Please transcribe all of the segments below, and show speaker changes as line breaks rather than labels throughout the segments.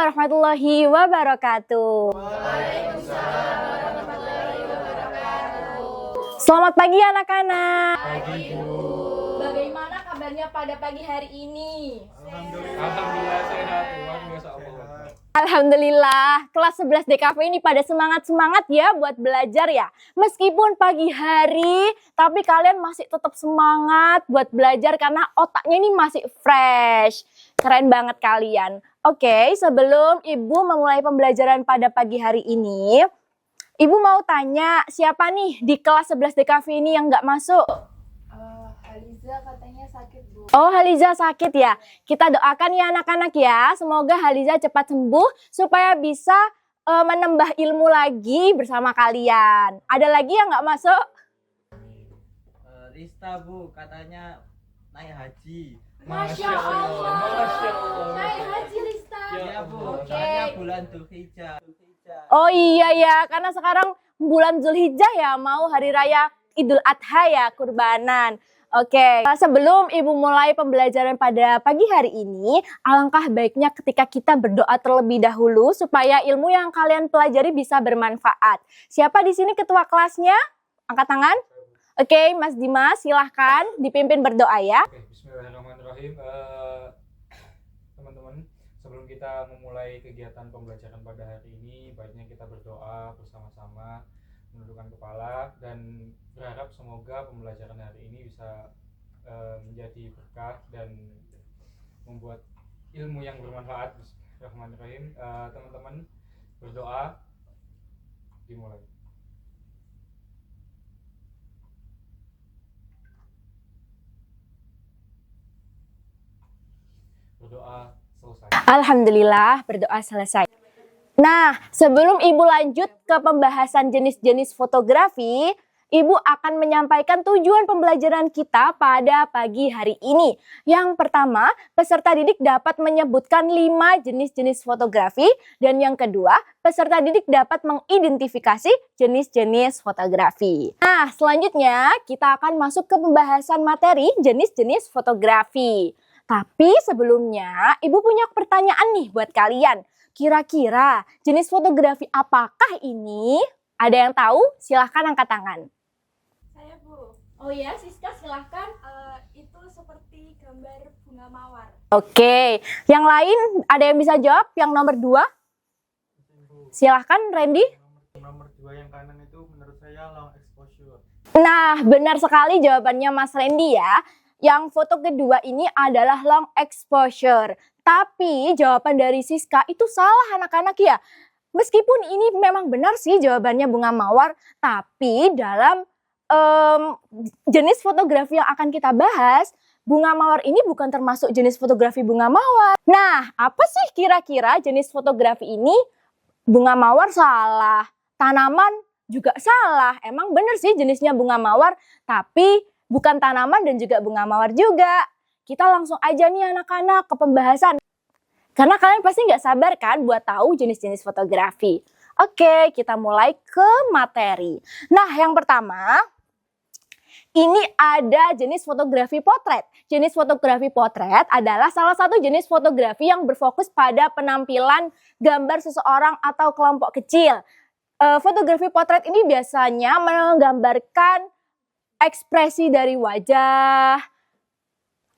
warahmatullahi wabarakatuh.
Waalaikumsalam warahmatullahi wabarakatuh.
Selamat pagi anak-anak.
Pagi, Bu.
Bagaimana kabarnya pada pagi hari ini?
Alhamdulillah sehat, luar biasa Allah.
Alhamdulillah, kelas 11 DKV ini pada semangat-semangat ya buat belajar ya. Meskipun pagi hari, tapi kalian masih tetap semangat buat belajar karena otaknya ini masih fresh. Keren banget kalian. Oke, sebelum Ibu memulai pembelajaran pada pagi hari ini, Ibu mau tanya siapa nih di kelas 11 DKV ini yang nggak masuk?
Haliza katanya sakit, Bu.
Oh, Haliza sakit ya. Kita doakan ya anak-anak ya. Semoga Haliza cepat sembuh supaya bisa menambah ilmu lagi bersama kalian. Ada lagi yang nggak masuk?
Rista, Bu, katanya naik haji.
Masya Allah.
Masya Allah.
Naik haji Lista.
Iya, Bu.
Oke.
Soalnya bulan Dzulhijjah.
Oh iya ya, karena sekarang bulan Zulhijjah ya, mau hari raya Idul Adha ya, kurbanan. Oke, sebelum Ibu mulai pembelajaran pada pagi hari ini, alangkah baiknya ketika kita berdoa terlebih dahulu supaya ilmu yang kalian pelajari bisa bermanfaat. Siapa di sini ketua kelasnya? Angkat tangan. Oke, Mas Dimas, silahkan dipimpin berdoa ya.
Oke, bismillahirrahmanirrahim. Teman-teman, sebelum kita memulai kegiatan pembelajaran pada hari ini, baiknya kita berdoa bersama-sama, menundukkan kepala dan berharap semoga pembelajaran hari ini bisa menjadi berkah dan membuat ilmu yang bermanfaat. Bismillahirrahmanirrahim. Teman-teman berdoa, dimulai. Berdoa selesai.
Alhamdulillah, berdoa selesai. Nah, sebelum Ibu lanjut ke pembahasan jenis-jenis fotografi, Ibu akan menyampaikan tujuan pembelajaran kita pada pagi hari ini. Yang pertama, peserta didik dapat menyebutkan 5 jenis-jenis fotografi. Dan yang kedua, peserta didik dapat mengidentifikasi jenis-jenis fotografi. Nah, selanjutnya kita akan masuk ke pembahasan materi jenis-jenis fotografi. Tapi sebelumnya, Ibu punya pertanyaan nih buat kalian. Kira-kira jenis fotografi apakah ini? Ada yang tahu? Silahkan angkat tangan.
Saya, Bu. Oh ya, Siska silahkan. Itu seperti gambar bunga mawar.
Oke, yang lain ada yang bisa jawab? Yang nomor 2? Silahkan, Randy.
Nomor 2 yang kanan itu menurut saya long exposure.
Nah, benar sekali jawabannya Mas Randy ya. Yang foto kedua ini adalah long exposure. Tapi jawaban dari Siska itu salah anak-anak ya. Meskipun ini memang benar sih jawabannya bunga mawar, tapi dalam jenis fotografi yang akan kita bahas, bunga mawar ini bukan termasuk jenis fotografi bunga mawar. Nah, apa sih kira-kira jenis fotografi ini? Bunga mawar salah, tanaman juga salah. Emang benar sih jenisnya bunga mawar, tapi bukan tanaman dan juga bunga mawar juga. Kita langsung aja nih anak-anak ke pembahasan. Karena kalian pasti nggak sabar kan buat tahu jenis-jenis fotografi. Oke, kita mulai ke materi. Nah, yang pertama, ini ada jenis fotografi potret. Jenis fotografi potret adalah salah satu jenis fotografi yang berfokus pada penampilan gambar seseorang atau kelompok kecil. Fotografi potret ini biasanya menggambarkan ekspresi dari wajah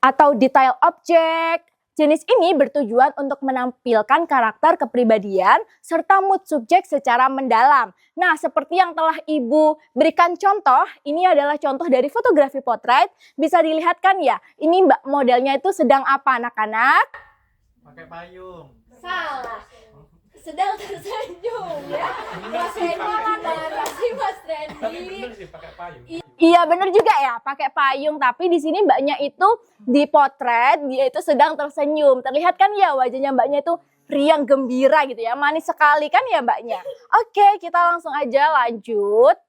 atau detail objek. Jenis ini bertujuan untuk menampilkan karakter kepribadian serta mood subjek secara mendalam. Nah, seperti yang telah Ibu berikan contoh, ini adalah contoh dari fotografi potret. Bisa dilihat kan ya, ini Mbak modelnya itu sedang apa anak-anak?
Pakai payung.
Salah. Sedang tersenyum ya. Mas Randy gimana sih Mas
Tapi
Randy?
bener sih pakai payung.
Iya bener juga ya, pakai payung. Tapi di sini Mbaknya itu di potret, dia itu sedang tersenyum. Terlihat kan ya wajahnya Mbaknya itu riang gembira gitu ya, manis sekali kan ya Mbaknya. Oke, kita langsung aja lanjut.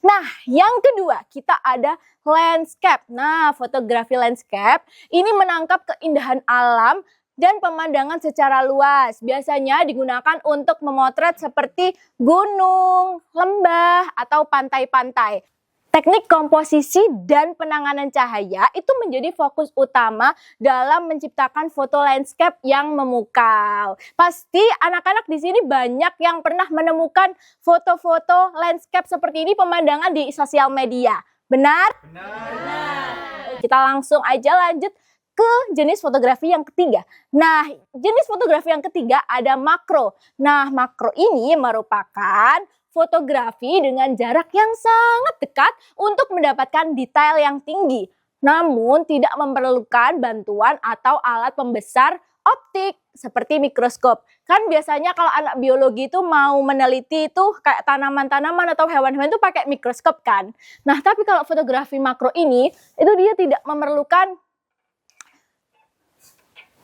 Nah, yang kedua kita ada landscape. Nah, fotografi landscape ini menangkap keindahan alam dan pemandangan secara luas. Biasanya digunakan untuk memotret seperti gunung, lembah, atau pantai-pantai. Teknik komposisi dan penanganan cahaya itu menjadi fokus utama dalam menciptakan foto landscape yang memukau. Pasti anak-anak di sini banyak yang pernah menemukan foto-foto landscape seperti ini pemandangan di sosial media. Benar?
Benar.
Kita langsung aja lanjut ke jenis fotografi yang ketiga. Nah, jenis fotografi yang ketiga ada makro. Nah, makro ini merupakan fotografi dengan jarak yang sangat dekat untuk mendapatkan detail yang tinggi, namun tidak memerlukan bantuan atau alat pembesar optik seperti mikroskop. Kan biasanya kalau anak biologi itu mau meneliti itu kayak tanaman-tanaman atau hewan-hewan itu pakai mikroskop kan. Nah, tapi kalau fotografi makro ini itu dia tidak memerlukan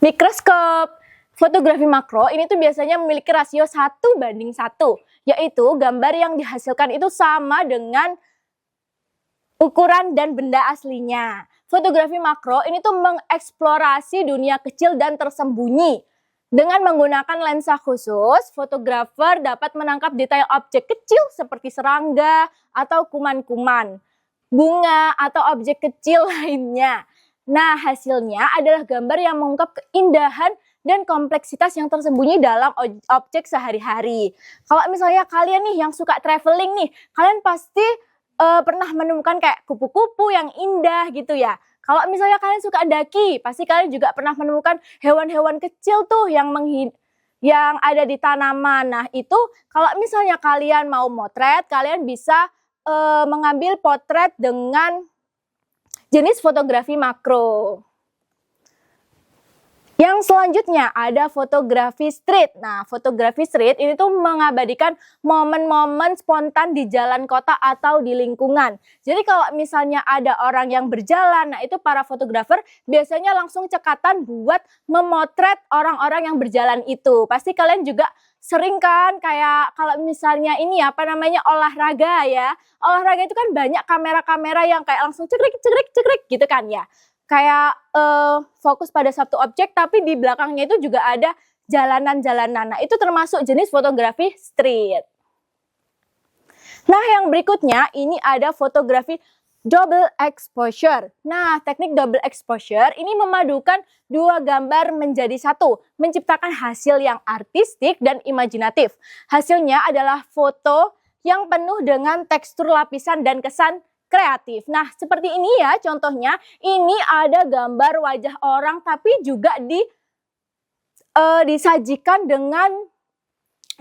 mikroskop. Fotografi makro ini tuh biasanya memiliki rasio 1:1, yaitu gambar yang dihasilkan itu sama dengan ukuran dan benda aslinya. Fotografi makro ini tuh mengeksplorasi dunia kecil dan tersembunyi. Dengan menggunakan lensa khusus, fotografer dapat menangkap detail objek kecil seperti serangga atau kuman-kuman, bunga atau objek kecil lainnya. Nah, hasilnya adalah gambar yang mengungkap keindahan dan kompleksitas yang tersembunyi dalam objek sehari-hari. Kalau misalnya kalian nih yang suka traveling nih, kalian pasti pernah menemukan kayak kupu-kupu yang indah gitu ya. Kalau misalnya kalian suka daki, pasti kalian juga pernah menemukan hewan-hewan kecil tuh yang ada di tanaman. Nah, itu kalau misalnya kalian mau motret, kalian bisa mengambil potret dengan jenis fotografi makro. Yang selanjutnya ada fotografi street. Nah, fotografi street ini tuh mengabadikan momen-momen spontan di jalan kota atau di lingkungan. Jadi kalau misalnya ada orang yang berjalan, nah itu para fotografer biasanya langsung cekatan buat memotret orang-orang yang berjalan itu. Pasti kalian juga sering kan kayak kalau misalnya ini apa namanya olahraga ya. Olahraga itu kan banyak kamera-kamera yang kayak langsung cekrik gitu kan ya. Kayak fokus pada satu objek tapi di belakangnya itu juga ada jalanan-jalanan. Nah, itu termasuk jenis fotografi street. Nah, yang berikutnya ini ada fotografi double exposure. Nah, teknik double exposure ini memadukan dua gambar menjadi satu, menciptakan hasil yang artistik dan imajinatif. Hasilnya adalah foto yang penuh dengan tekstur lapisan dan kesan kreatif. Nah, seperti ini ya contohnya. Ini ada gambar wajah orang tapi juga disajikan dengan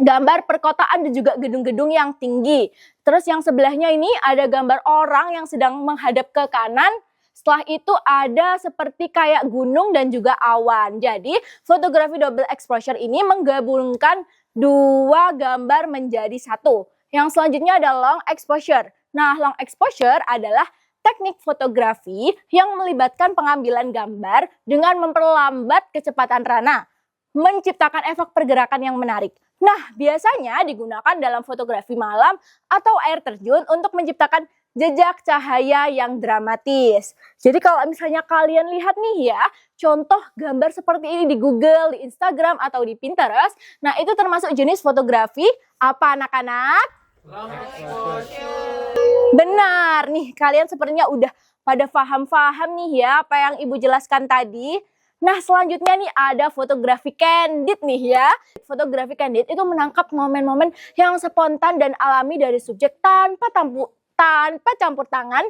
gambar perkotaan dan juga gedung-gedung yang tinggi. Terus yang sebelahnya ini ada gambar orang yang sedang menghadap ke kanan. Setelah itu ada seperti kayak gunung dan juga awan. Jadi fotografi double exposure ini menggabungkan dua gambar menjadi satu. Yang selanjutnya ada long exposure. Nah, long exposure adalah teknik fotografi yang melibatkan pengambilan gambar dengan memperlambat kecepatan rana, menciptakan efek pergerakan yang menarik. Nah, biasanya digunakan dalam fotografi malam atau air terjun untuk menciptakan jejak cahaya yang dramatis. Jadi kalau misalnya kalian lihat nih ya, contoh gambar seperti ini di Google, di Instagram, atau di Pinterest, nah itu termasuk jenis fotografi apa anak-anak?
Long exposure.
Benar, nih kalian sepertinya udah pada paham-paham nih ya apa yang Ibu jelaskan tadi. Nah, selanjutnya nih ada fotografi candid nih ya. Fotografi candid itu menangkap momen-momen yang spontan dan alami dari subjek tanpa campur tangan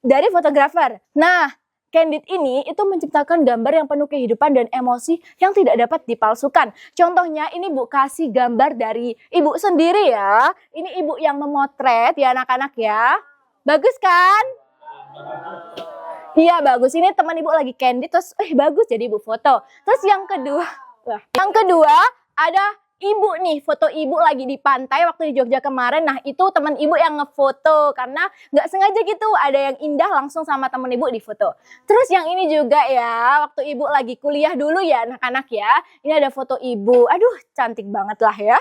dari fotografer. Nah, candid ini itu menciptakan gambar yang penuh kehidupan dan emosi yang tidak dapat dipalsukan. Contohnya ini Bu kasih gambar dari Ibu sendiri ya. Ini Ibu yang memotret ya anak-anak ya. Bagus kan? Iya bagus. Ini teman Ibu lagi candid terus bagus jadi Ibu foto. Terus yang kedua ada Ibu nih, foto Ibu lagi di pantai waktu di Jogja kemarin. Nah itu teman Ibu yang ngefoto karena nggak sengaja gitu ada yang indah langsung sama teman Ibu di foto. Terus yang ini juga ya, waktu Ibu lagi kuliah dulu ya anak-anak ya. Ini ada foto Ibu, aduh cantik banget lah ya.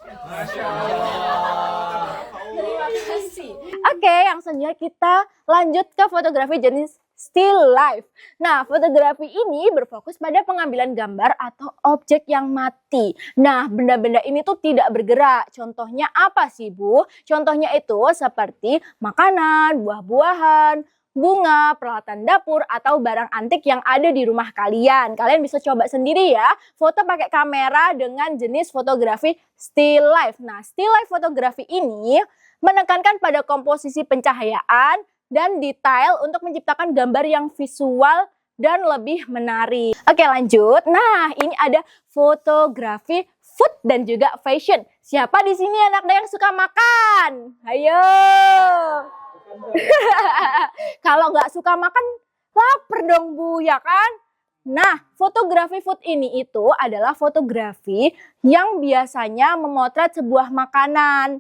Masya Allah.
Terima kasih. Oke, yang selanjutnya kita lanjut ke fotografi jenis still life. Nah, fotografi ini berfokus pada pengambilan gambar atau objek yang mati. Nah, benda-benda ini tuh tidak bergerak. Contohnya apa sih, Bu? Contohnya itu seperti makanan, buah-buahan, bunga, peralatan dapur, atau barang antik yang ada di rumah kalian. Kalian bisa coba sendiri ya, foto pakai kamera dengan jenis fotografi still life. Nah, still life fotografi ini menekankan pada komposisi pencahayaan dan detail untuk menciptakan gambar yang visual dan lebih menarik. Oke, lanjut. Nah, ini ada fotografi food dan juga fashion. Siapa di sini anak yang suka makan? Ayo. Kalau nggak suka makan, lapar dong Bu, ya kan? Nah, fotografi food ini itu adalah fotografi yang biasanya memotret sebuah makanan.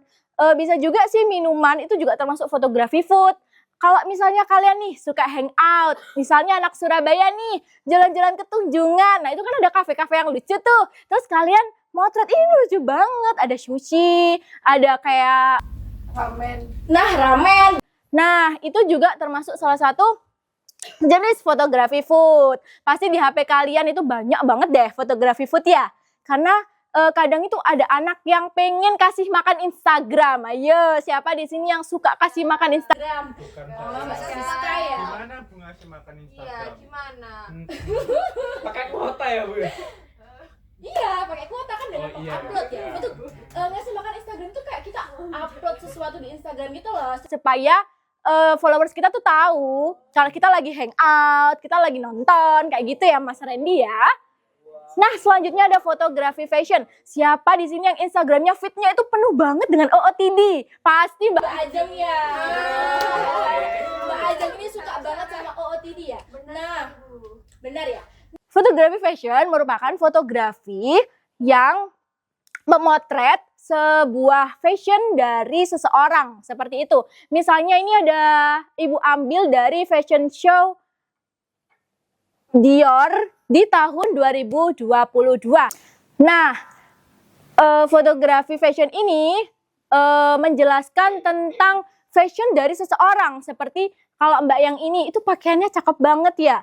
Bisa juga sih minuman, itu juga termasuk fotografi food. Kalau misalnya kalian nih suka hangout, misalnya anak Surabaya nih jalan-jalan ke Tunjungan, nah itu kan ada kafe-kafe yang lucu tuh. Terus kalian motret, ini lucu banget, ada sushi, ada kayak
Ramen.
nah ramen. Nah itu juga termasuk salah satu jenis fotografi food. Pasti di HP kalian itu banyak banget deh fotografi food ya. Karena kadang itu ada anak yang pengen kasih makan Instagram. Ayo, siapa di sini yang suka kasih makan Instagram?
Bukan
Mbak
saya.
Siska ya?
Gimana Bu ngasih makan
Iya,
Instagram?
gimana?
Pakai kuota ya, Bu?
Iya, pakai kuota kan dengan
Oh, iya.
upload ya. Itu ngasih makan Instagram tuh kayak kita upload sesuatu di Instagram gitu loh. Supaya followers kita tuh tahu kalau kita lagi hangout, kita lagi nonton, kayak gitu ya Mas Randy ya. Nah, selanjutnya ada fotografi fashion. Siapa di sini yang Instagramnya fitnya itu penuh banget dengan OOTD? Pasti Mbak Ajeng ya. Mbak Ajeng ini suka banget sama OOTD ya. Nah, benar ya. Fotografi fashion merupakan fotografi yang memotret sebuah fashion dari seseorang. Seperti itu. Misalnya ini ada ibu ambil dari fashion show Dior di tahun 2022. Nah, fotografi fashion ini menjelaskan tentang fashion dari seseorang. Seperti kalau Mbak yang ini itu pakaiannya cakep banget ya.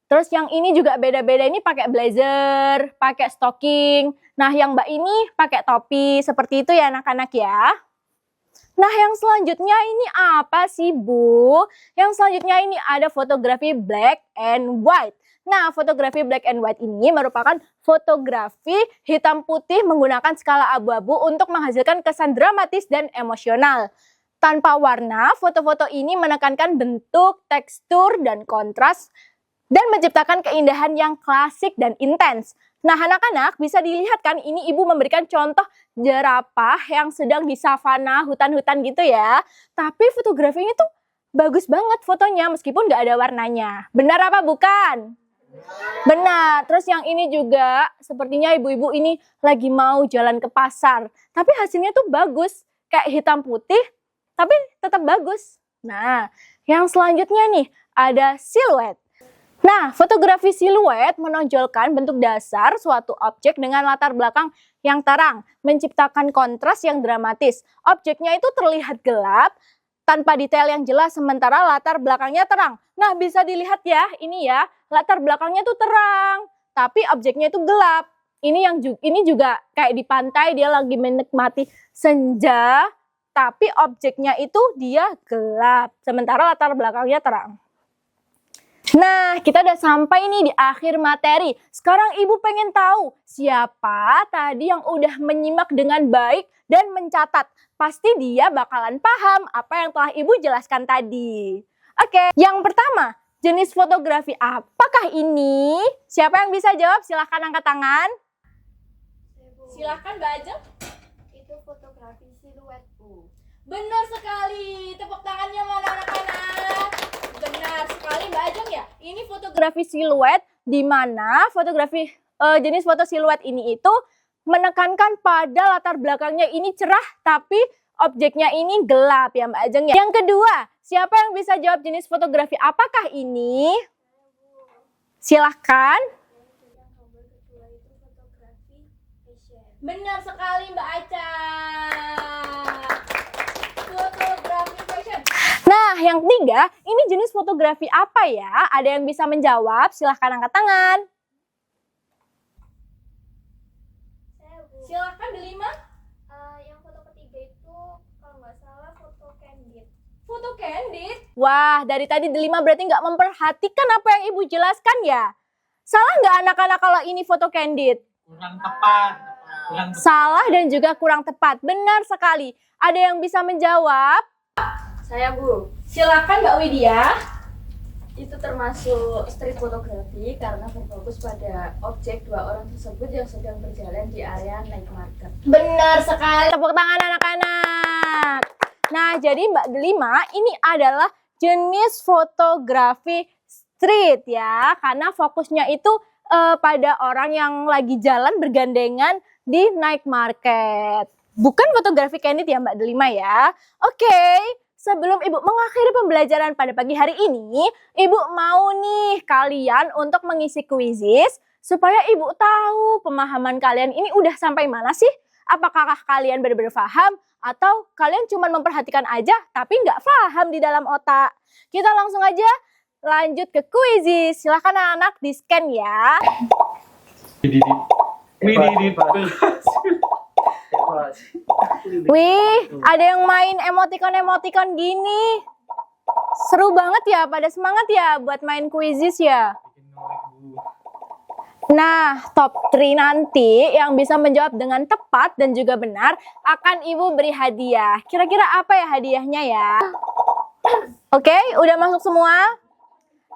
Terus yang ini juga beda-beda, ini pakai blazer, pakai stocking. Nah, yang Mbak ini pakai topi. Seperti itu ya anak-anak ya. Nah, yang selanjutnya ini apa sih, Bu? Yang selanjutnya ini ada fotografi black and white. Nah, fotografi black and white ini merupakan fotografi hitam putih menggunakan skala abu-abu untuk menghasilkan kesan dramatis dan emosional. Tanpa warna, foto-foto ini menekankan bentuk, tekstur, dan kontras, dan menciptakan keindahan yang klasik dan intens. Nah, anak-anak bisa dilihat kan, ini ibu memberikan contoh jerapah yang sedang di savana, hutan-hutan gitu ya. Tapi fotografinya tuh bagus banget fotonya meskipun nggak ada warnanya. Benar apa bukan? Benar. Terus yang ini juga sepertinya ibu-ibu ini lagi mau jalan ke pasar. Tapi hasilnya tuh bagus. Kayak hitam putih tapi tetap bagus. Nah, yang selanjutnya nih ada siluet. Nah, fotografi siluet menonjolkan bentuk dasar suatu objek dengan latar belakang yang terang, menciptakan kontras yang dramatis. Objeknya itu terlihat gelap, tanpa detail yang jelas, sementara latar belakangnya terang. Nah, bisa dilihat ya, ini ya, latar belakangnya tuh terang, tapi objeknya itu gelap. Ini juga kayak di pantai, dia lagi menikmati senja, tapi objeknya itu dia gelap, sementara latar belakangnya terang. Nah, kita udah sampai nih di akhir materi. Sekarang ibu pengen tahu siapa tadi yang udah menyimak dengan baik dan mencatat. Pasti dia bakalan paham apa yang telah ibu jelaskan tadi. Oke, yang pertama, jenis fotografi apakah ini? Siapa yang bisa jawab? Silahkan angkat tangan. Silahkan Mbak Ajeng.
Itu fotografi siluet, Bu.
Benar sekali. Tepuk tangannya mana anak-anak? Benar sekali Mbak Ajeng ya. Ini fotografi siluet, di mana fotografi jenis foto siluet ini itu menekankan pada latar belakangnya ini cerah tapi objeknya ini gelap ya Mbak Ajeng ya. Yang kedua, siapa yang bisa jawab jenis fotografi apakah ini? Silahkan.
Yang gambar kedua itu fotografi fashion.
Benar sekali Mbak Aca. Fotografi fashion. Nah, yang ketiga, ini jenis fotografi apa ya? Ada yang bisa menjawab? Silahkan angkat tangan.
Saya Bu.
Silahkan Delima.
Yang foto ketiga itu kalau nggak salah foto candid.
Foto candid. Wah, dari tadi Delima berarti nggak memperhatikan apa yang Ibu jelaskan ya? Salah nggak anak-anak kalau ini foto candid?
Kurang tepat.
Salah dan juga kurang tepat. Benar sekali. Ada yang bisa menjawab?
Saya Bu.
Silakan Mbak Widya.
Itu termasuk street photography karena berfokus pada objek dua orang tersebut yang sedang berjalan di area night market.
Benar sekali. Tepuk tangan anak-anak. Nah, jadi Mbak Delima ini adalah jenis fotografi street ya. Karena fokusnya itu pada orang yang lagi jalan bergandengan di night market. Bukan fotografi candid ya Mbak Delima ya. Oke, sebelum Ibu mengakhiri pembelajaran pada pagi hari ini, Ibu mau nih kalian untuk mengisi kuisis supaya Ibu tahu pemahaman kalian ini udah sampai mana sih? Apakah kalian benar-benar paham atau kalian cuma memperhatikan aja tapi nggak paham di dalam otak? Kita langsung aja lanjut ke kuisis. Silahkan anak-anak di-scan ya. Wih, ada yang main emoticon-emoticon gini. Seru banget ya, pada semangat ya buat main kuisis ya. Nah, top 3 nanti yang bisa menjawab dengan tepat dan juga benar akan Ibu beri hadiah. Kira-kira apa ya hadiahnya ya? Oke, udah masuk semua?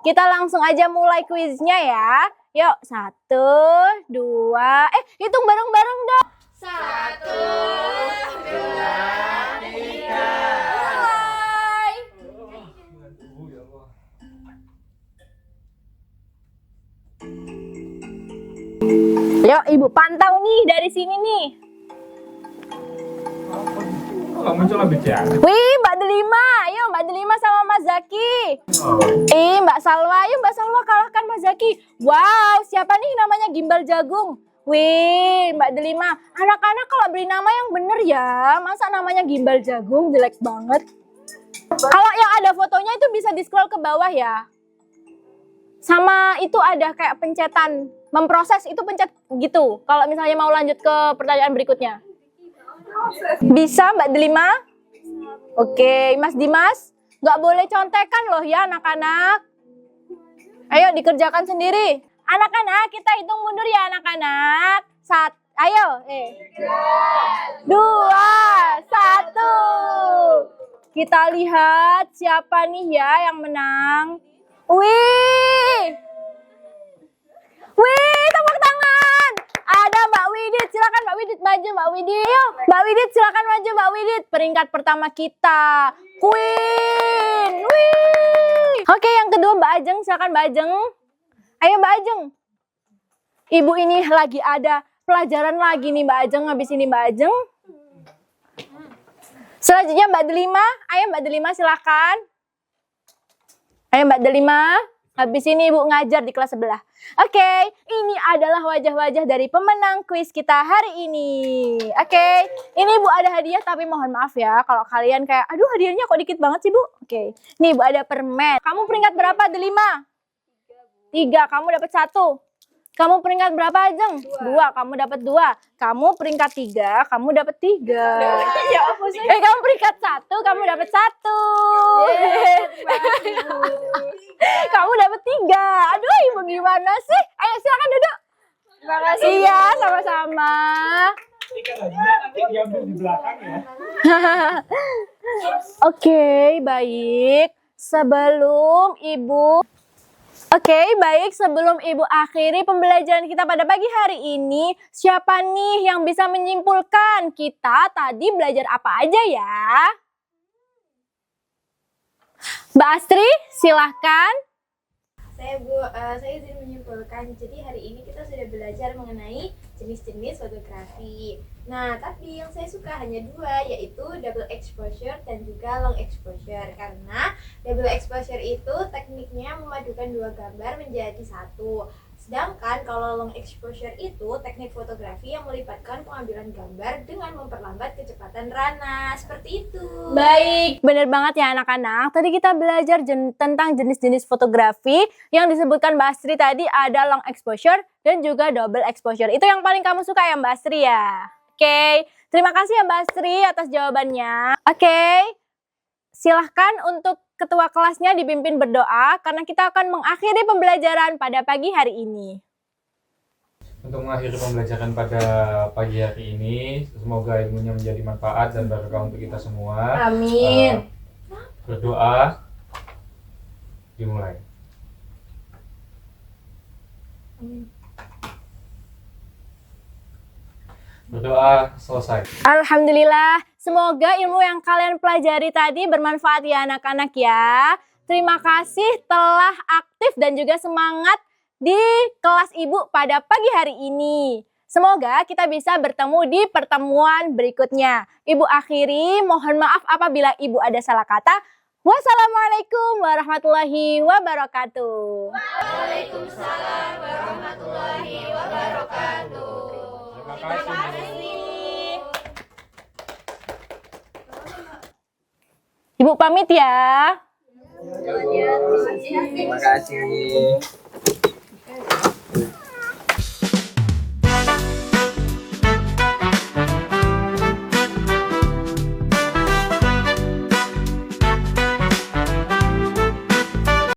Kita langsung aja mulai kuisnya ya. Yuk, 1, 2, hitung bareng-bareng dong.
1, 2, 3.
Mulai. Yuk, Ibu pantau nih dari sini nih.
Kamu coba bicara.
Wih, Mbak Delima. Ayo Mbak Delima sama Mas Zaki. Mbak Salwa. Ayo Mbak Salwa kalahkan Mas Zaki. Wow, siapa nih namanya Gimbal Jagung? Wih, Mbak Delima. Anak-anak kalau beri nama yang bener ya. Masa namanya Gimbal Jagung? Jelek banget. Kalau yang ada fotonya itu bisa di-scroll ke bawah ya. Sama itu ada kayak pencetan. Memproses itu pencet gitu. Kalau misalnya mau lanjut ke pertanyaan berikutnya. Bisa Mbak Delima? Oke, Mas Dimas, nggak boleh contekan loh ya anak-anak. Ayo dikerjakan sendiri. Anak-anak, kita hitung mundur ya anak-anak. Ayo. 2, 1. Kita lihat siapa nih ya yang menang. Wih, tepuk tangan. Ada Mbak Widit, silakan Mbak Widit maju Mbak Widit. Yuk, Mbak Widit silakan maju Mbak Widit. Peringkat pertama kita, Queen. Wih. Oke, yang kedua Mbak Ajeng, silakan Mbak Ajeng. Ayo Mbak Ajeng. Ibu ini lagi ada pelajaran lagi nih Mbak Ajeng, habis ini Mbak Ajeng. Selanjutnya Mbak Delima. Ayo Mbak Delima silakan. Ayo Mbak Delima. Habis ini Ibu ngajar di kelas sebelah. Oke, ini adalah wajah-wajah dari pemenang kuis kita hari ini. Oke, ini Ibu ada hadiah tapi mohon maaf ya kalau kalian kayak, aduh hadiahnya kok dikit banget sih Bu. Oke, nih Ibu ada permen. Kamu peringkat berapa Delima? 3, kamu dapat 1. Kamu peringkat berapa Ajeng? 2, kamu dapat 2. Kamu peringkat 3, kamu dapat 3.
Ya apa sih?
Kamu peringkat 1, kamu dapat 1. Kamu dapat 3. Aduh, Ibu gimana sih? Ayo silakan duduk.
Terima kasih.
Iya, sama-sama.
Nanti diambil di belakang ya.
Oke, baik. Sebelum Ibu akhiri pembelajaran kita pada pagi hari ini, siapa nih yang bisa menyimpulkan kita tadi belajar apa aja ya? Mbak Astri, silahkan.
Saya izin menyimpulkan. Jadi hari ini kita sudah belajar mengenai jenis-jenis fotografi. Nah, tapi yang saya suka hanya 2, yaitu double exposure dan juga long exposure. Karena double exposure itu tekniknya memadukan 2 gambar menjadi 1. Sedangkan kalau long exposure itu teknik fotografi yang melibatkan pengambilan gambar dengan memperlambat kecepatan rana. Seperti itu.
Baik, bener banget ya anak-anak. Tadi kita belajar tentang jenis-jenis fotografi yang disebutkan Mbak Astri tadi ada long exposure dan juga double exposure. Itu yang paling kamu suka ya Mbak Astri ya? Oke, terima kasih ya Mbak Astri atas jawabannya. Oke, silahkan untuk ketua kelasnya dipimpin berdoa karena kita akan mengakhiri pembelajaran pada pagi hari ini.
Untuk mengakhiri pembelajaran pada pagi hari ini, semoga ilmunya menjadi manfaat dan berkah untuk kita semua.
Amin.
Berdoa dimulai. Berdoa selesai.
Alhamdulillah, semoga ilmu yang kalian pelajari tadi bermanfaat ya anak-anak ya. Terima kasih telah aktif dan juga semangat di kelas ibu pada pagi hari ini. Semoga kita bisa bertemu di pertemuan berikutnya. Ibu akhiri, mohon maaf apabila ibu ada salah kata. Wassalamualaikum warahmatullahi wabarakatuh.
Waalaikumsalam warahmatullahi wabarakatuh.
Terima kasih.
Ibu pamit ya.
Terima kasih.